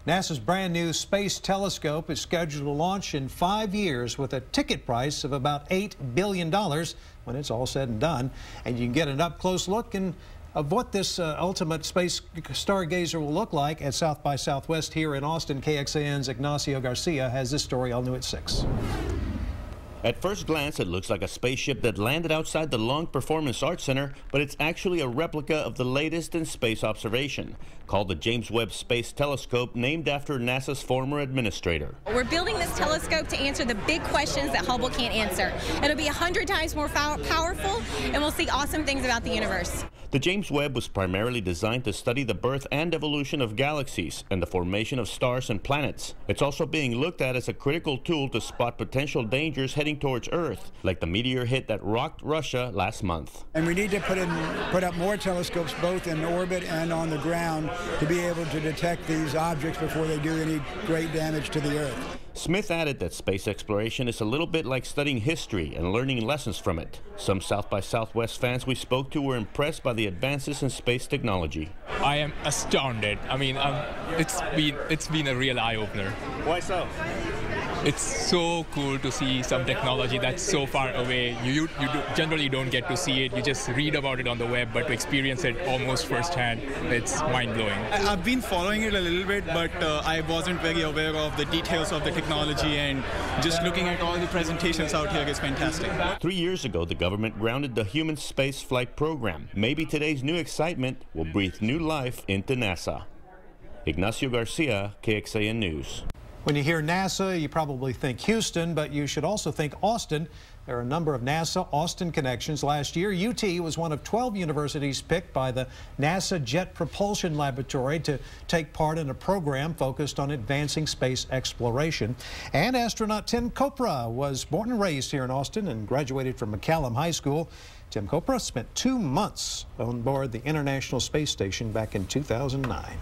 NASA's brand new space telescope is scheduled to launch in 5 years with a ticket price of about $8 billion when it's all said and done. And you can get an up-close look of what this ultimate space stargazer will look like at South by Southwest here in Austin. KXAN's Ignacio Garcia has this story all new at 6. At first glance, it looks like a spaceship that landed outside the Long Performance Arts Center, but it's actually a replica of the latest in space observation, called the James Webb Space Telescope, named after NASA's former administrator. We're building this telescope to answer the big questions that Hubble can't answer. It'll be 100 times more powerful, and we'll see awesome things about the universe. The James Webb was primarily designed to study the birth and evolution of galaxies and the formation of stars and planets. It's also being looked at as a critical tool to spot potential dangers heading towards Earth, like the meteor hit that rocked Russia last month. And we need to put up more telescopes both in orbit and on the ground to be able to detect these objects before they do any great damage to the Earth. Smith added that space exploration is a little bit like studying history and learning lessons from it. Some South by Southwest fans we spoke to were impressed by the advances in space technology. I am astounded. I mean, it's been a real eye-opener. Why so? It's so cool to see some technology that's so far away. You generally don't get to see it. You just read about it on the web, but to experience it almost firsthand, it's mind-blowing. I've been following it a little bit, but I wasn't very aware of the details of the technology, and just looking at all the presentations out here is fantastic. 3 years ago, the government grounded the human space flight program. Maybe today's new excitement will breathe new life into NASA. Ignacio Garcia, KXAN News. When you hear NASA, you probably think Houston, but you should also think Austin. There are a number of NASA Austin connections. Last year, UT was one of 12 universities picked by the NASA Jet Propulsion Laboratory to take part in a program focused on advancing space exploration. And astronaut Tim Kopra was born and raised here in Austin and graduated from McCallum High School. Tim Kopra spent 2 months on board the International Space Station back in 2009.